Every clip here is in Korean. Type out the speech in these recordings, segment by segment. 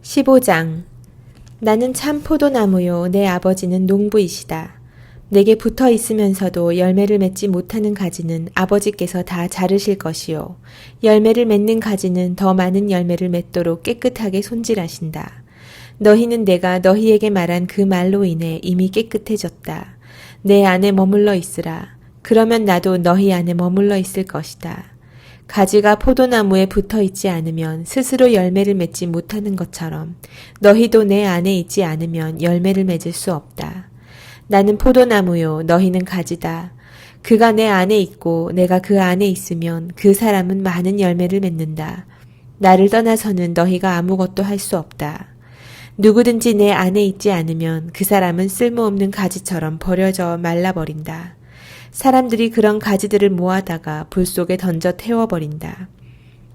15장. 나는 참 포도나무요 내 아버지는 농부이시다. 내게 붙어 있으면서도 열매를 맺지 못하는 가지는 아버지께서 다 자르실 것이요 열매를 맺는 가지는 더 많은 열매를 맺도록 깨끗하게 손질하신다. 너희는 내가 너희에게 말한 그 말로 인해 이미 깨끗해졌다. 내 안에 머물러 있으라. 그러면 나도 너희 안에 머물러 있을 것이다. 가지가 포도나무에 붙어 있지 않으면 스스로 열매를 맺지 못하는 것처럼 너희도 내 안에 있지 않으면 열매를 맺을 수 없다. 나는 포도나무요 너희는 가지다. 그가 내 안에 있고 내가 그 안에 있으면 그 사람은 많은 열매를 맺는다. 나를 떠나서는 너희가 아무것도 할 수 없다. 누구든지 내 안에 있지 않으면 그 사람은 쓸모없는 가지처럼 버려져 말라버린다. 사람들이 그런 가지들을 모아다가 불 속에 던져 태워버린다.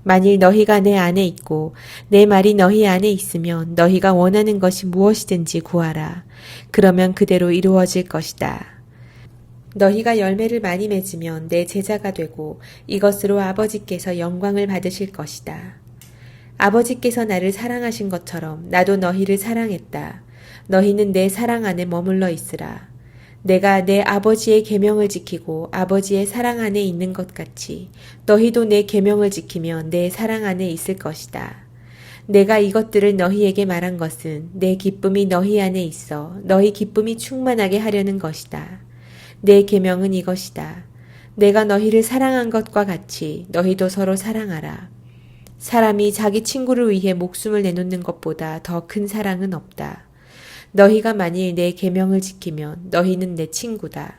만일 너희가 내 안에 있고 내 말이 너희 안에 있으면 너희가 원하는 것이 무엇이든지 구하라. 그러면 그대로 이루어질 것이다. 너희가 열매를 많이 맺으면 내 제자가 되고 이것으로 아버지께서 영광을 받으실 것이다. 아버지께서 나를 사랑하신 것처럼 나도 너희를 사랑했다. 너희는 내 사랑 안에 머물러 있으라. 내가 내 아버지의 계명을 지키고 아버지의 사랑 안에 있는 것 같이 너희도 내 계명을 지키면 내 사랑 안에 있을 것이다. 내가 이것들을 너희에게 말한 것은 내 기쁨이 너희 안에 있어 너희 기쁨이 충만하게 하려는 것이다. 내 계명은 이것이다. 내가 너희를 사랑한 것과 같이 너희도 서로 사랑하라. 사람이 자기 친구를 위해 목숨을 내놓는 것보다 더 큰 사랑은 없다. 너희가 만일 내 계명을 지키면 너희는 내 친구다.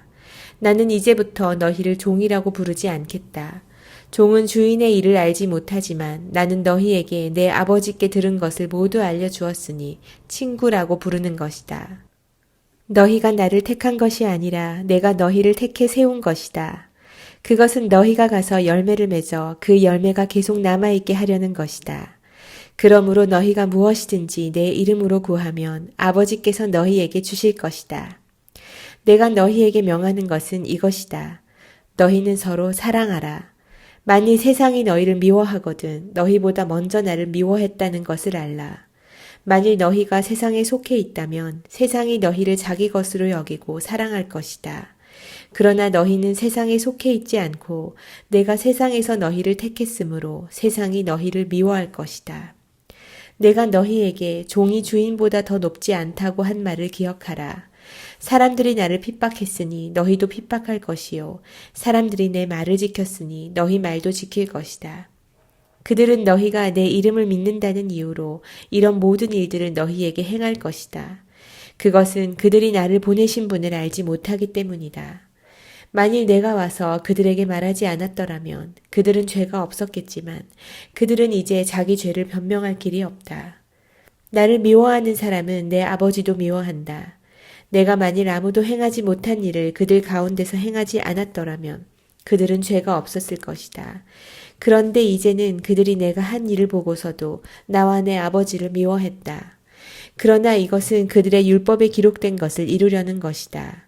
나는 이제부터 너희를 종이라고 부르지 않겠다. 종은 주인의 일을 알지 못하지만 나는 너희에게 내 아버지께 들은 것을 모두 알려주었으니 친구라고 부르는 것이다. 너희가 나를 택한 것이 아니라 내가 너희를 택해 세운 것이다. 그것은 너희가 가서 열매를 맺어 그 열매가 계속 남아있게 하려는 것이다. 그러므로 너희가 무엇이든지 내 이름으로 구하면 아버지께서 너희에게 주실 것이다. 내가 너희에게 명하는 것은 이것이다. 너희는 서로 사랑하라. 만일 세상이 너희를 미워하거든 너희보다 먼저 나를 미워했다는 것을 알라. 만일 너희가 세상에 속해 있다면 세상이 너희를 자기 것으로 여기고 사랑할 것이다. 그러나 너희는 세상에 속해 있지 않고 내가 세상에서 너희를 택했으므로 세상이 너희를 미워할 것이다. 내가 너희에게 종이 주인보다 더 높지 않다고 한 말을 기억하라. 사람들이 나를 핍박했으니 너희도 핍박할 것이요. 사람들이 내 말을 지켰으니 너희 말도 지킬 것이다. 그들은 너희가 내 이름을 믿는다는 이유로 이런 모든 일들을 너희에게 행할 것이다. 그것은 그들이 나를 보내신 분을 알지 못하기 때문이다. 만일 내가 와서 그들에게 말하지 않았더라면 그들은 죄가 없었겠지만 그들은 이제 자기 죄를 변명할 길이 없다. 나를 미워하는 사람은 내 아버지도 미워한다. 내가 만일 아무도 행하지 못한 일을 그들 가운데서 행하지 않았더라면 그들은 죄가 없었을 것이다. 그런데 이제는 그들이 내가 한 일을 보고서도 나와 내 아버지를 미워했다. 그러나 이것은 그들의 율법에 기록된 것을 이루려는 것이다.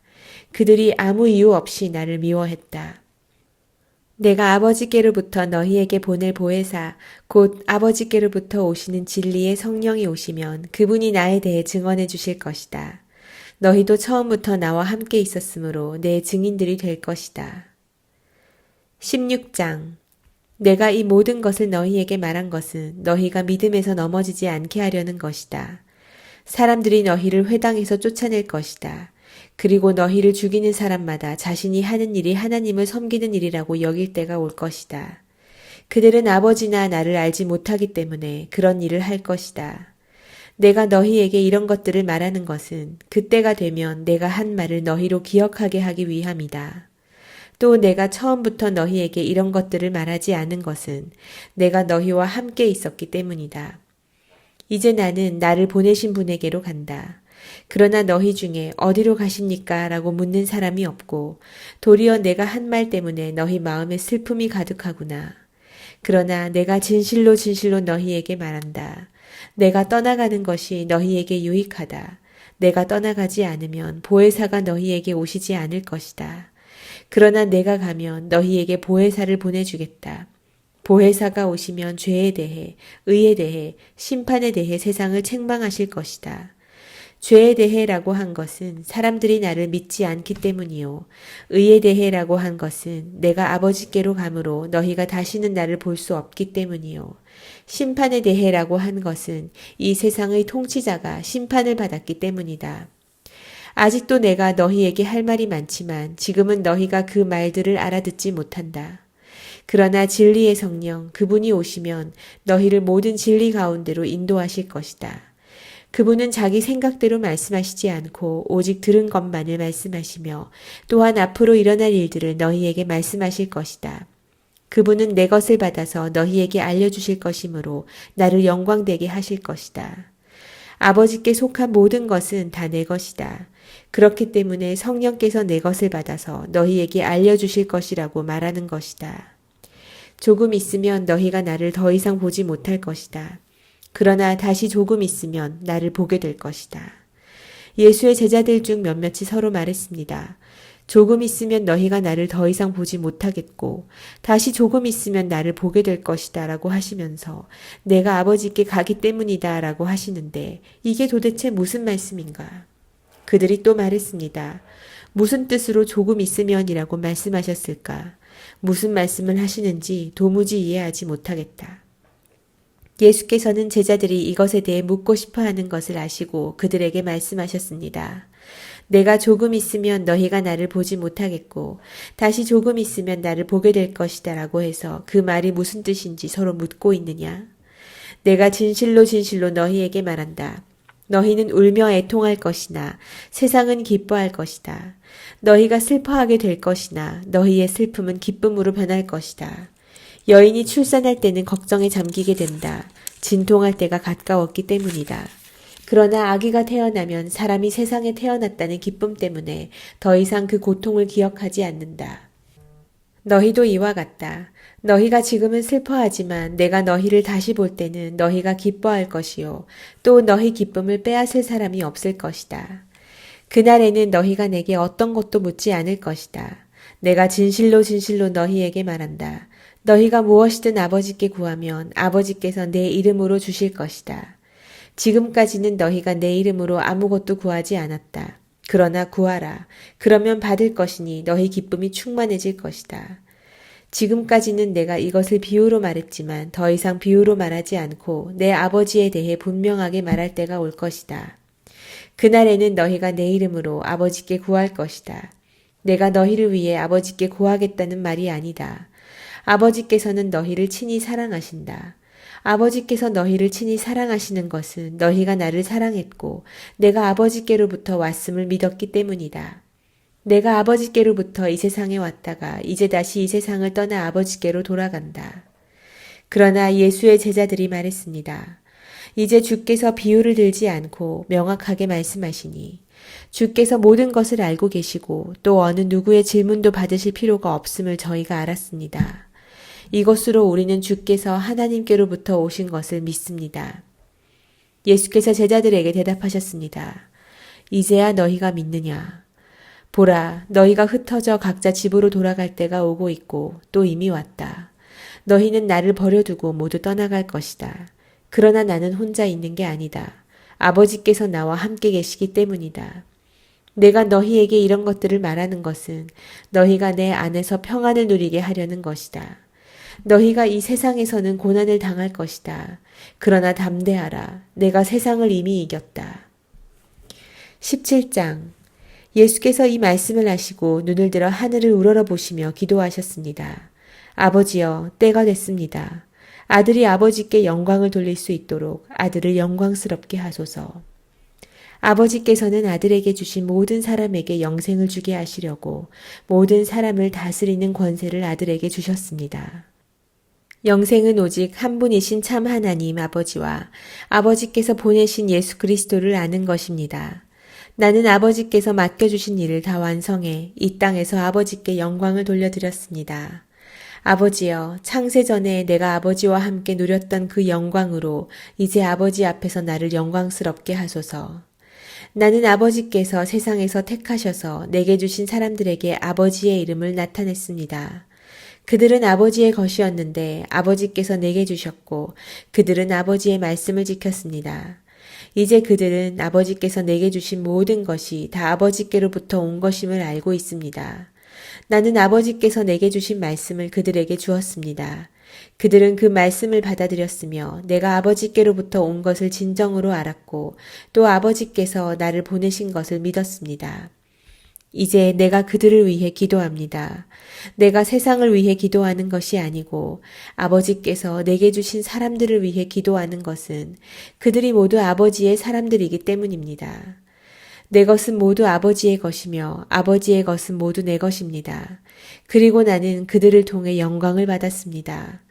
그들이 아무 이유 없이 나를 미워했다. 내가 아버지께로부터 너희에게 보낼 보혜사, 곧 아버지께로부터 오시는 진리의 성령이 오시면 그분이 나에 대해 증언해 주실 것이다. 너희도 처음부터 나와 함께 있었으므로 내 증인들이 될 것이다. 16장. 내가 이 모든 것을 너희에게 말한 것은 너희가 믿음에서 넘어지지 않게 하려는 것이다. 사람들이 너희를 회당에서 쫓아낼 것이다. 그리고 너희를 죽이는 사람마다 자신이 하는 일이 하나님을 섬기는 일이라고 여길 때가 올 것이다. 그들은 아버지나 나를 알지 못하기 때문에 그런 일을 할 것이다. 내가 너희에게 이런 것들을 말하는 것은 그때가 되면 내가 한 말을 너희로 기억하게 하기 위함이다. 또 내가 처음부터 너희에게 이런 것들을 말하지 않은 것은 내가 너희와 함께 있었기 때문이다. 이제 나는 나를 보내신 분에게로 간다. 그러나 너희 중에 어디로 가십니까? 라고 묻는 사람이 없고 도리어 내가 한 말 때문에 너희 마음에 슬픔이 가득하구나. 그러나 내가 진실로 너희에게 말한다. 내가 떠나가는 것이 너희에게 유익하다. 내가 떠나가지 않으면 보혜사가 너희에게 오시지 않을 것이다. 그러나 내가 가면 너희에게 보혜사를 보내주겠다. 보혜사가 오시면 죄에 대해, 의에 대해, 심판에 대해 세상을 책망하실 것이다. 죄에 대해라고 한 것은 사람들이 나를 믿지 않기 때문이요. 의에 대해라고 한 것은 내가 아버지께로 가므로 너희가 다시는 나를 볼 수 없기 때문이요. 심판에 대해라고 한 것은 이 세상의 통치자가 심판을 받았기 때문이다. 아직도 내가 너희에게 할 말이 많지만 지금은 너희가 그 말들을 알아듣지 못한다. 그러나 진리의 성령, 그분이 오시면 너희를 모든 진리 가운데로 인도하실 것이다. 그분은 자기 생각대로 말씀하시지 않고 오직 들은 것만을 말씀하시며 또한 앞으로 일어날 일들을 너희에게 말씀하실 것이다. 그분은 내 것을 받아서 너희에게 알려주실 것이므로 나를 영광되게 하실 것이다. 아버지께 속한 모든 것은 다 내 것이다. 그렇기 때문에 성령께서 내 것을 받아서 너희에게 알려주실 것이라고 말하는 것이다. 조금 있으면 너희가 나를 더 이상 보지 못할 것이다. 그러나 다시 조금 있으면 나를 보게 될 것이다. 예수의 제자들 중 몇몇이 서로 말했습니다. 조금 있으면 너희가 나를 더 이상 보지 못하겠고 다시 조금 있으면 나를 보게 될 것이다 라고 하시면서 내가 아버지께 가기 때문이다 라고 하시는데 이게 도대체 무슨 말씀인가? 그들이 또 말했습니다. 무슨 뜻으로 조금 있으면이라고 말씀하셨을까? 무슨 말씀을 하시는지 도무지 이해하지 못하겠다. 예수께서는 제자들이 이것에 대해 묻고 싶어 하는 것을 아시고 그들에게 말씀하셨습니다. 내가 조금 있으면 너희가 나를 보지 못하겠고 다시 조금 있으면 나를 보게 될 것이다 라고 해서 그 말이 무슨 뜻인지 서로 묻고 있느냐? 내가 진실로 진실로 너희에게 말한다. 너희는 울며 애통할 것이나 세상은 기뻐할 것이다. 너희가 슬퍼하게 될 것이나 너희의 슬픔은 기쁨으로 변할 것이다. 여인이 출산할 때는 걱정에 잠기게 된다. 진통할 때가 가까웠기 때문이다. 그러나 아기가 태어나면 사람이 세상에 태어났다는 기쁨 때문에 더 이상 그 고통을 기억하지 않는다. 너희도 이와 같다. 너희가 지금은 슬퍼하지만 내가 너희를 다시 볼 때는 너희가 기뻐할 것이요. 또 너희 기쁨을 빼앗을 사람이 없을 것이다. 그날에는 너희가 내게 어떤 것도 묻지 않을 것이다. 내가 진실로 진실로 너희에게 말한다. 너희가 무엇이든 아버지께 구하면 아버지께서 내 이름으로 주실 것이다. 지금까지는 너희가 내 이름으로 아무것도 구하지 않았다. 그러나 구하라. 그러면 받을 것이니 너희 기쁨이 충만해질 것이다. 지금까지는 내가 이것을 비유로 말했지만 더 이상 비유로 말하지 않고 내 아버지에 대해 분명하게 말할 때가 올 것이다. 그날에는 너희가 내 이름으로 아버지께 구할 것이다. 내가 너희를 위해 아버지께 구하겠다는 말이 아니다. 아버지께서는 너희를 친히 사랑하신다. 아버지께서 너희를 친히 사랑하시는 것은 너희가 나를 사랑했고 내가 아버지께로부터 왔음을 믿었기 때문이다. 내가 아버지께로부터 이 세상에 왔다가 이제 다시 이 세상을 떠나 아버지께로 돌아간다. 그러나 예수의 제자들이 말했습니다. 이제 주께서 비유를 들지 않고 명확하게 말씀하시니 주께서 모든 것을 알고 계시고 또 어느 누구의 질문도 받으실 필요가 없음을 저희가 알았습니다. 이것으로 우리는 주께서 하나님께로부터 오신 것을 믿습니다. 예수께서 제자들에게 대답하셨습니다. 이제야 너희가 믿느냐? 보라, 너희가 흩어져 각자 집으로 돌아갈 때가 오고 있고 또 이미 왔다. 너희는 나를 버려두고 모두 떠나갈 것이다. 그러나 나는 혼자 있는 게 아니다. 아버지께서 나와 함께 계시기 때문이다. 내가 너희에게 이런 것들을 말하는 것은 너희가 내 안에서 평안을 누리게 하려는 것이다. 너희가 이 세상에서는 고난을 당할 것이다. 그러나 담대하라. 내가 세상을 이미 이겼다. 17장 예수께서 이 말씀을 하시고 눈을 들어 하늘을 우러러보시며 기도하셨습니다. 아버지여, 때가 됐습니다. 아들이 아버지께 영광을 돌릴 수 있도록 아들을 영광스럽게 하소서. 아버지께서는 아들에게 주신 모든 사람에게 영생을 주게 하시려고 모든 사람을 다스리는 권세를 아들에게 주셨습니다. 영생은 오직 한 분이신 참 하나님 아버지와 아버지께서 보내신 예수 그리스도를 아는 것입니다. 나는 아버지께서 맡겨주신 일을 다 완성해 이 땅에서 아버지께 영광을 돌려드렸습니다. 아버지여, 창세 전에 내가 아버지와 함께 누렸던 그 영광으로 이제 아버지 앞에서 나를 영광스럽게 하소서. 나는 아버지께서 세상에서 택하셔서 내게 주신 사람들에게 아버지의 이름을 나타냈습니다. 그들은 아버지의 것이었는데 아버지께서 내게 주셨고 그들은 아버지의 말씀을 지켰습니다. 이제 그들은 아버지께서 내게 주신 모든 것이 다 아버지께로부터 온 것임을 알고 있습니다. 나는 아버지께서 내게 주신 말씀을 그들에게 주었습니다. 그들은 그 말씀을 받아들였으며 내가 아버지께로부터 온 것을 진정으로 알았고 또 아버지께서 나를 보내신 것을 믿었습니다. 이제 내가 그들을 위해 기도합니다. 내가 세상을 위해 기도하는 것이 아니고 아버지께서 내게 주신 사람들을 위해 기도하는 것은 그들이 모두 아버지의 사람들이기 때문입니다. 내 것은 모두 아버지의 것이며 아버지의 것은 모두 내 것입니다. 그리고 나는 그들을 통해 영광을 받았습니다.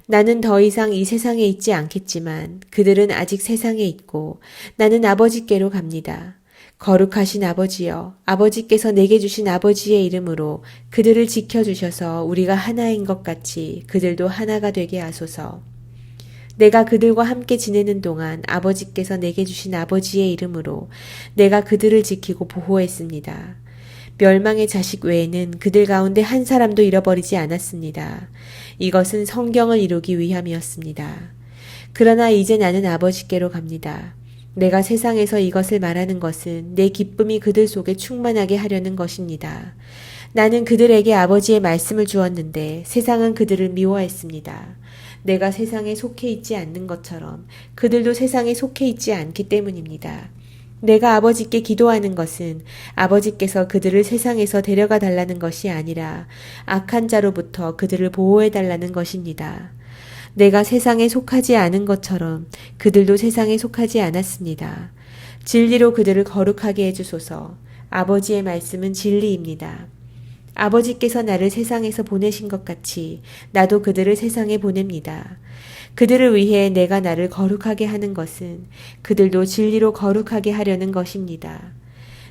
나는 더 이상 이 세상에 있지 않겠지만 그들은 아직 세상에 있고 나는 아버지께로 갑니다. 거룩하신 아버지여, 아버지께서 내게 주신 아버지의 이름으로 그들을 지켜주셔서 우리가 하나인 것 같이 그들도 하나가 되게 하소서. 내가 그들과 함께 지내는 동안 아버지께서 내게 주신 아버지의 이름으로 내가 그들을 지키고 보호했습니다. 멸망의 자식 외에는 그들 가운데 한 사람도 잃어버리지 않았습니다. 이것은 성경을 이루기 위함이었습니다. 그러나 이제 나는 아버지께로 갑니다. 내가 세상에서 이것을 말하는 것은 내 기쁨이 그들 속에 충만하게 하려는 것입니다. 나는 그들에게 아버지의 말씀을 주었는데 세상은 그들을 미워했습니다. 내가 세상에 속해 있지 않는 것처럼 그들도 세상에 속해 있지 않기 때문입니다. 내가 아버지께 기도하는 것은 아버지께서 그들을 세상에서 데려가 달라는 것이 아니라 악한 자로부터 그들을 보호해 달라는 것입니다. 내가 세상에 속하지 않은 것처럼 그들도 세상에 속하지 않았습니다. 진리로 그들을 거룩하게 해주소서. 아버지의 말씀은 진리입니다. 아버지께서 나를 세상에서 보내신 것 같이 나도 그들을 세상에 보냅니다. 그들을 위해 내가 나를 거룩하게 하는 것은 그들도 진리로 거룩하게 하려는 것입니다.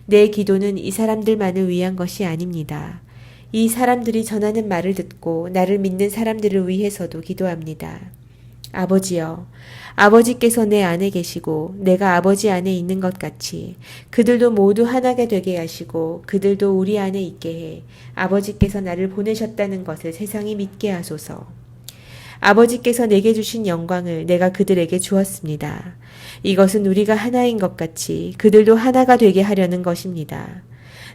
내 기도는 이 사람들만을 위한 것이 아닙니다. 이 사람들이 전하는 말을 듣고 나를 믿는 사람들을 위해서도 기도합니다. 아버지여, 아버지께서 내 안에 계시고 내가 아버지 안에 있는 것 같이 그들도 모두 하나가 되게 하시고 그들도 우리 안에 있게 해 아버지께서 나를 보내셨다는 것을 세상이 믿게 하소서. 아버지께서 내게 주신 영광을 내가 그들에게 주었습니다. 이것은 우리가 하나인 것 같이 그들도 하나가 되게 하려는 것입니다.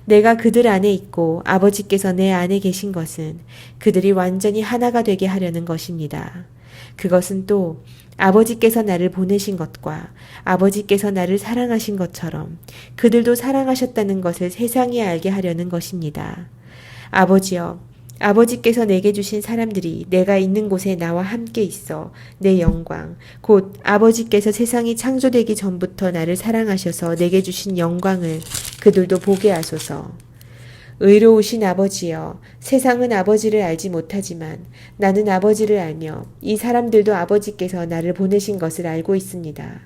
내가 그들 안에 있고 아버지께서 내 안에 계신 것은 그들이 완전히 하나가 되게 하려는 것입니다. 그것은 또 아버지께서 나를 보내신 것과 아버지께서 나를 사랑하신 것처럼 그들도 사랑하셨다는 것을 세상이 알게 하려는 것입니다. 아버지여, 아버지께서 내게 주신 사람들이 내가 있는 곳에 나와 함께 있어 내 영광, 곧 아버지께서 세상이 창조되기 전부터 나를 사랑하셔서 내게 주신 영광을 그들도 보게 하소서. 의로우신 아버지여, 세상은 아버지를 알지 못하지만 나는 아버지를 알며 이 사람들도 아버지께서 나를 보내신 것을 알고 있습니다.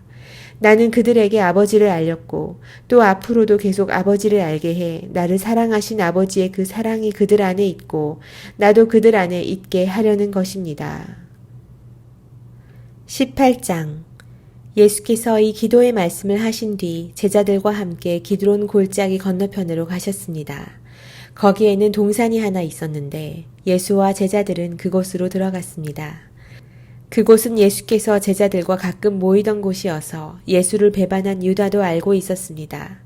나는 그들에게 아버지를 알렸고 또 앞으로도 계속 아버지를 알게 해 나를 사랑하신 아버지의 그 사랑이 그들 안에 있고 나도 그들 안에 있게 하려는 것입니다. 18장. 예수께서 이 기도의 말씀을 하신 뒤 제자들과 함께 기드론 골짜기 건너편으로 가셨습니다. 거기에는 동산이 하나 있었는데 예수와 제자들은 그곳으로 들어갔습니다. 그곳은 예수께서 제자들과 가끔 모이던 곳이어서 예수를 배반한 유다도 알고 있었습니다.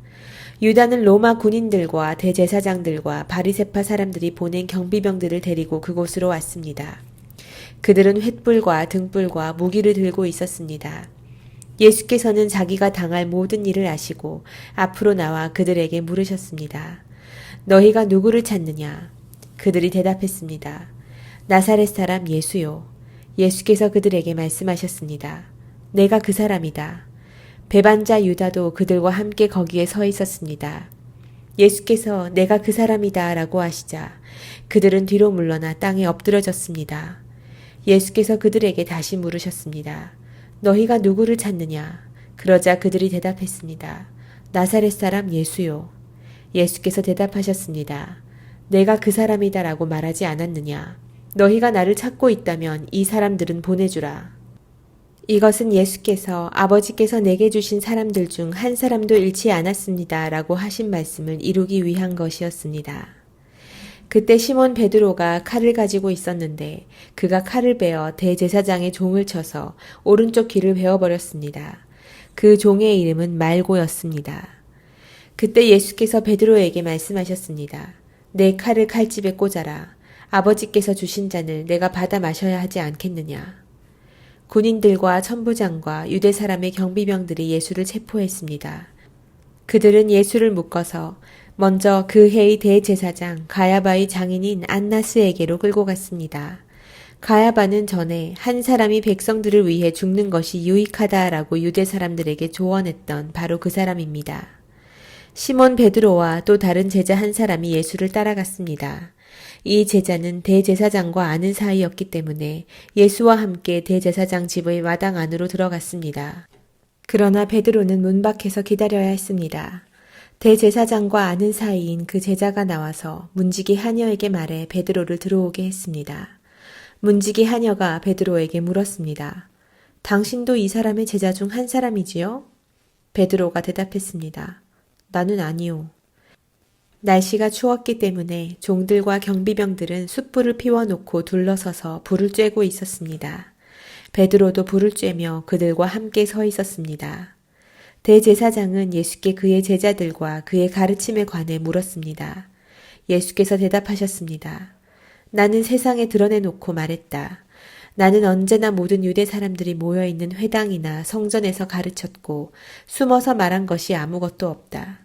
유다는 로마 군인들과 대제사장들과 바리새파 사람들이 보낸 경비병들을 데리고 그곳으로 왔습니다. 그들은 횃불과 등불과 무기를 들고 있었습니다. 예수께서는 자기가 당할 모든 일을 아시고 앞으로 나와 그들에게 물으셨습니다. 너희가 누구를 찾느냐? 그들이 대답했습니다. 나사렛 사람 예수요. 예수께서 그들에게 말씀하셨습니다. 내가 그 사람이다. 배반자 유다도 그들과 함께 거기에 서 있었습니다. 예수께서 내가 그 사람이다 라고 하시자 그들은 뒤로 물러나 땅에 엎드려졌습니다. 예수께서 그들에게 다시 물으셨습니다. 너희가 누구를 찾느냐? 그러자 그들이 대답했습니다. 나사렛 사람 예수요. 예수께서 대답하셨습니다. 내가 그 사람이다 라고 말하지 않았느냐? 너희가 나를 찾고 있다면 이 사람들은 보내주라. 이것은 예수께서 아버지께서 내게 주신 사람들 중 한 사람도 잃지 않았습니다 라고 하신 말씀을 이루기 위한 것이었습니다. 그때 시몬 베드로가 칼을 가지고 있었는데 그가 칼을 베어 대제사장의 종을 쳐서 오른쪽 귀를 베어버렸습니다. 그 종의 이름은 말고였습니다. 그때 예수께서 베드로에게 말씀하셨습니다. 내 칼을 칼집에 꽂아라. 아버지께서 주신 잔을 내가 받아 마셔야 하지 않겠느냐. 군인들과 천부장과 유대 사람의 경비병들이 예수를 체포했습니다. 그들은 예수를 묶어서 먼저 그 해의 대제사장 가야바의 장인인 안나스에게로 끌고 갔습니다. 가야바는 전에 한 사람이 백성들을 위해 죽는 것이 유익하다라고 유대 사람들에게 조언했던 바로 그 사람입니다. 시몬 베드로와 또 다른 제자 한 사람이 예수를 따라갔습니다. 이 제자는 대제사장과 아는 사이였기 때문에 예수와 함께 대제사장 집의 마당 안으로 들어갔습니다. 그러나 베드로는 문 밖에서 기다려야 했습니다. 대제사장과 아는 사이인 그 제자가 나와서 문지기 하녀에게 말해 베드로를 들어오게 했습니다. 문지기 하녀가 베드로에게 물었습니다. 당신도 이 사람의 제자 중 한 사람이지요? 베드로가 대답했습니다. 나는 아니요. 날씨가 추웠기 때문에 종들과 경비병들은 숯불을 피워놓고 둘러서서 불을 쬐고 있었습니다. 베드로도 불을 쬐며 그들과 함께 서 있었습니다. 대제사장은 예수께 그의 제자들과 그의 가르침에 관해 물었습니다. 예수께서 대답하셨습니다. 나는 세상에 드러내놓고 말했다. 나는 언제나 모든 유대 사람들이 모여있는 회당이나 성전에서 가르쳤고 숨어서 말한 것이 아무것도 없다.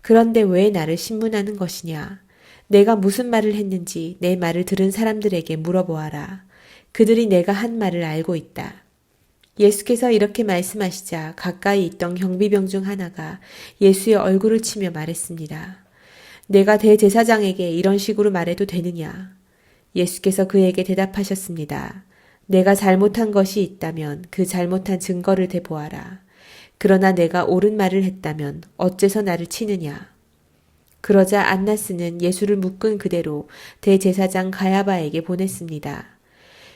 그런데 왜 나를 신문하는 것이냐? 내가 무슨 말을 했는지 내 말을 들은 사람들에게 물어보아라. 그들이 내가 한 말을 알고 있다. 예수께서 이렇게 말씀하시자 가까이 있던 경비병 중 하나가 예수의 얼굴을 치며 말했습니다. 내가 대제사장에게 이런 식으로 말해도 되느냐? 예수께서 그에게 대답하셨습니다. 내가 잘못한 것이 있다면 그 잘못한 증거를 대보아라. 그러나 내가 옳은 말을 했다면 어째서 나를 치느냐? 그러자 안나스는 예수를 묶은 그대로 대제사장 가야바에게 보냈습니다.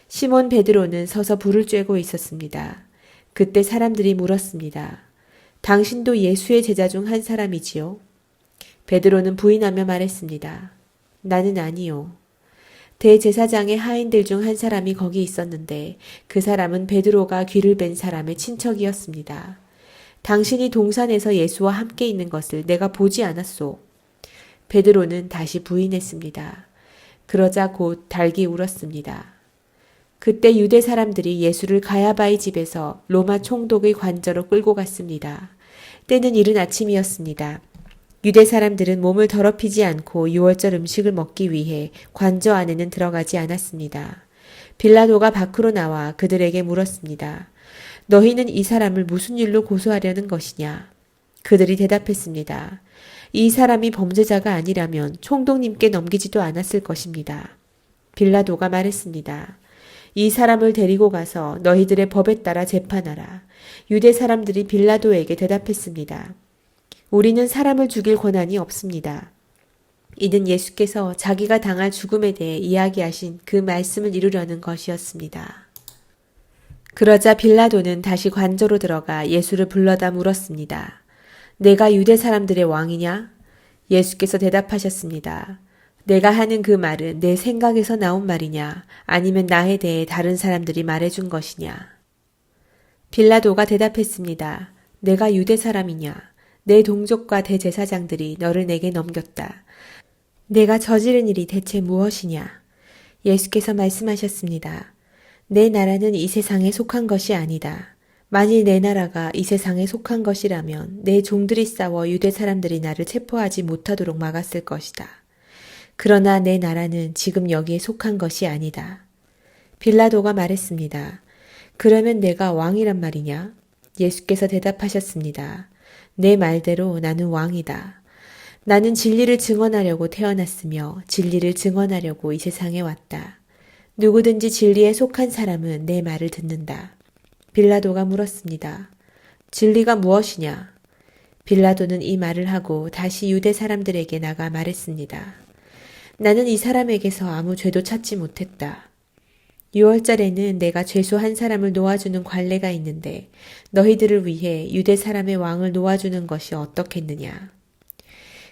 시몬 베드로는 서서 불을 쬐고 있었습니다. 그때 사람들이 물었습니다. 당신도 예수의 제자 중 한 사람이지요? 베드로는 부인하며 말했습니다. 나는 아니요. 대제사장의 하인들 중 한 사람이 거기 있었는데 그 사람은 베드로가 귀를 벤 사람의 친척이었습니다. 당신이 동산에서 예수와 함께 있는 것을 내가 보지 않았소. 베드로는 다시 부인했습니다. 그러자 곧 달기 울었습니다. 그때 유대 사람들이 예수를 가야바의 집에서 로마 총독의 관저로 끌고 갔습니다. 때는 이른 아침이었습니다. 유대 사람들은 몸을 더럽히지 않고 유월절 음식을 먹기 위해 관저 안에는 들어가지 않았습니다. 빌라도가 밖으로 나와 그들에게 물었습니다. 너희는 이 사람을 무슨 일로 고소하려는 것이냐? 그들이 대답했습니다. 이 사람이 범죄자가 아니라면 총독님께 넘기지도 않았을 것입니다. 빌라도가 말했습니다. 이 사람을 데리고 가서 너희들의 법에 따라 재판하라. 유대 사람들이 빌라도에게 대답했습니다. 우리는 사람을 죽일 권한이 없습니다. 이는 예수께서 자기가 당할 죽음에 대해 이야기하신 그 말씀을 이루려는 것이었습니다. 그러자 빌라도는 다시 관저로 들어가 예수를 불러다 물었습니다. 내가 유대 사람들의 왕이냐? 예수께서 대답하셨습니다. 내가 하는 그 말은 내 생각에서 나온 말이냐? 아니면 나에 대해 다른 사람들이 말해준 것이냐? 빌라도가 대답했습니다. 내가 유대 사람이냐? 내 동족과 대제사장들이 너를 내게 넘겼다. 내가 저지른 일이 대체 무엇이냐? 예수께서 말씀하셨습니다. 내 나라는 이 세상에 속한 것이 아니다. 만일 내 나라가 이 세상에 속한 것이라면 내 종들이 싸워 유대 사람들이 나를 체포하지 못하도록 막았을 것이다. 그러나 내 나라는 지금 여기에 속한 것이 아니다. 빌라도가 말했습니다. 그러면 내가 왕이란 말이냐? 예수께서 대답하셨습니다. 내 말대로 나는 왕이다. 나는 진리를 증언하려고 태어났으며 진리를 증언하려고 이 세상에 왔다. 누구든지 진리에 속한 사람은 내 말을 듣는다. 빌라도가 물었습니다. 진리가 무엇이냐? 빌라도는 이 말을 하고 다시 유대 사람들에게 나가 말했습니다. 나는 이 사람에게서 아무 죄도 찾지 못했다. 6월절에는 내가 죄수 한 사람을 놓아주는 관례가 있는데 너희들을 위해 유대 사람의 왕을 놓아주는 것이 어떻겠느냐.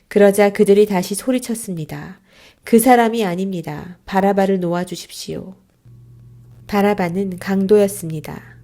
그러자 그들이 다시 소리쳤습니다. 그 사람이 아닙니다. 바라바를 놓아주십시오. 바라바는 강도였습니다.